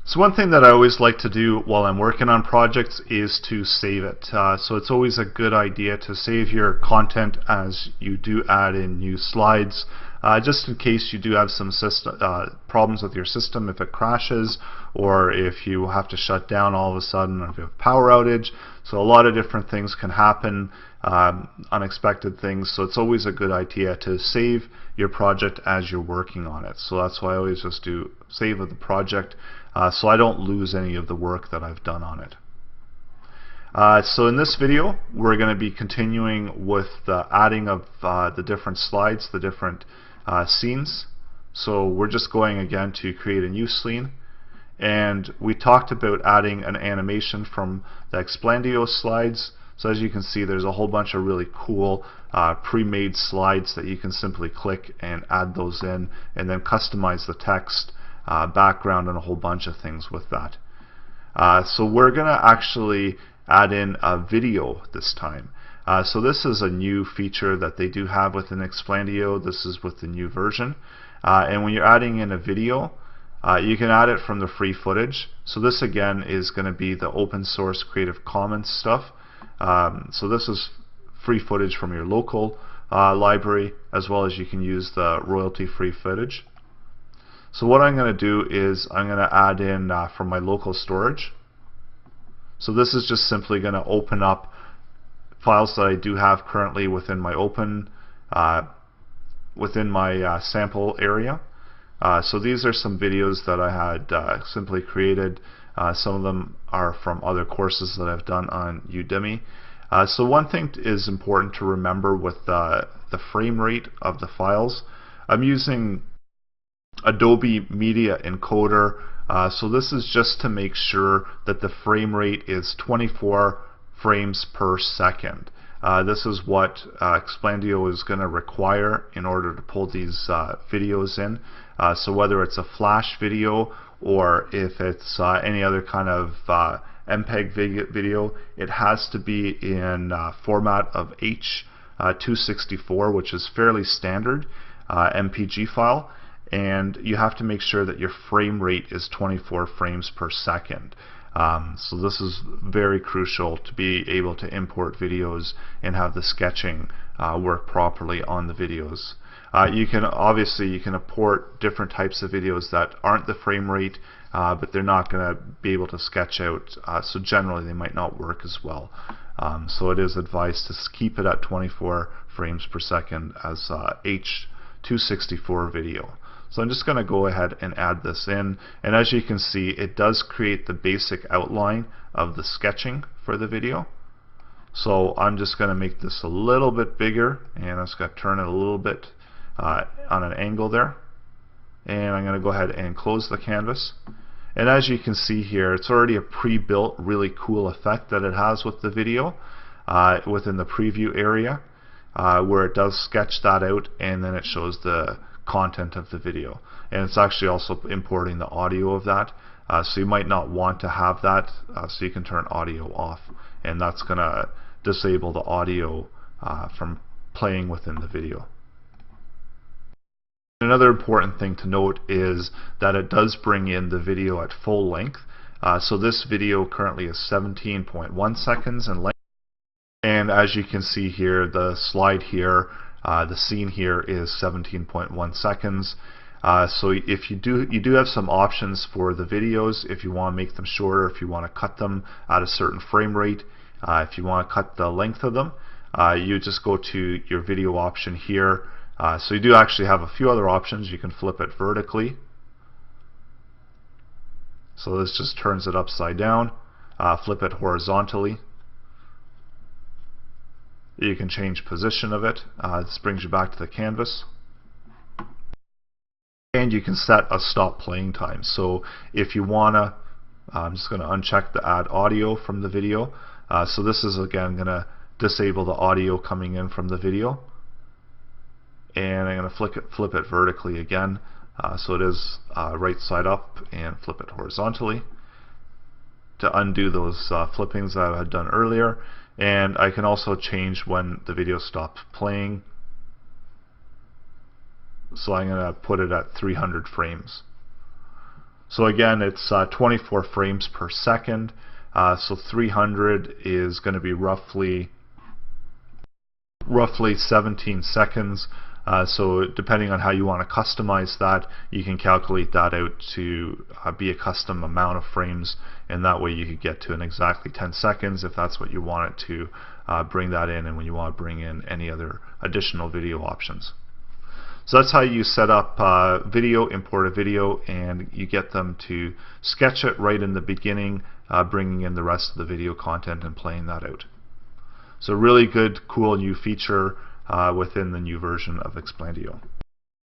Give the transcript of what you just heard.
So one thing that I always like to do while I'm working on projects is to save it. So it's always a good idea to save your content as you do add in new slides, just in case you do have some problems with your system, if it crashes or if you have to shut down all of a sudden, or if you have a power outage. So a lot of different things can happen, unexpected things. So it's always a good idea to save your project as you're working on it. So that's why I always just do save of the project, so I don't lose any of the work that I've done on it. So in this video we're going to be continuing with the adding of the different slides, the different scenes. So we're just going again to create a new scene, and we talked about adding an animation from the Explandio slides. So as you can see, there's a whole bunch of really cool pre-made slides that you can simply click and add those in, and then customize the text, background, and a whole bunch of things with that. So we're going to actually add in a video this time. So this is a new feature that they do have within Explandio. This is with the new version. And when you're adding in a video, you can add it from the free footage. So this again is going to be the open source Creative Commons stuff. So this is free footage from your local library, as well as you can use the royalty-free footage. So what I'm going to do is I'm going to add in from my local storage. So this is just simply going to open up files that I do have currently within my sample area. So these are some videos that I had simply created. Some of them are from other courses that I've done on Udemy. So one thing is important to remember with the frame rate of the files. I'm using Adobe Media Encoder. So this is just to make sure that the frame rate is 24 frames per second. This is what Explandio is going to require in order to pull these videos in. So whether it's a flash video or if it's any other kind of MPEG video, it has to be in format of H.264, which is fairly standard MPG file. And you have to make sure that your frame rate is 24 frames per second. So this is very crucial to be able to import videos and have the sketching work properly on the videos. You can import different types of videos that aren't the frame rate, but they're not going to be able to sketch out, so generally they might not work as well. So it is advised to keep it at 24 frames per second as H.264 video. So I'm just going to go ahead and add this in, and as you can see, it does create the basic outline of the sketching for the video. So I'm just going to make this a little bit bigger, and I'm just going to turn it a little bit on an angle there, and I'm going to go ahead and close the canvas. And as you can see here, it's already a pre-built really cool effect that it has with the video within the preview area, where it does sketch that out, and then it shows the content of the video, and it's actually also importing the audio of that, so you might not want to have that, so you can turn audio off, and that's going to disable the audio from playing within the video. Another important thing to note is that it does bring in the video at full length. So this video currently is 17.1 seconds in length, and as you can see here, the slide here, the scene here is 17.1 seconds. So if you do have some options for the videos, if you want to make them shorter, if you want to cut them at a certain frame rate, if you want to cut the length of them, you just go to your video option here. So you do actually have a few other options. You can flip it vertically. So this just turns it upside down. Flip it horizontally. You can change position of it. This brings you back to the canvas. And you can set a stop playing time. So if you wanna, I'm just going to uncheck the add audio from the video. So this is again going to disable the audio coming in from the video. And I'm going to flip it vertically again. So it is right side up, and flip it horizontally to undo those flippings that I had done earlier. And I can also change when the video stops playing. So I'm going to put it at 300 frames. So again, it's 24 frames per second. So 300 is going to be roughly 17 seconds. So depending on how you want to customize that, you can calculate that out to be a custom amount of frames, and that way you could get to an exactly 10 seconds if that's what you want it to bring that in, and when you want to bring in any other additional video options. So that's how you set up video, import a video, and you get them to sketch it right in the beginning, bringing in the rest of the video content and playing that out. So really good, cool new feature within the new version of Xplandio.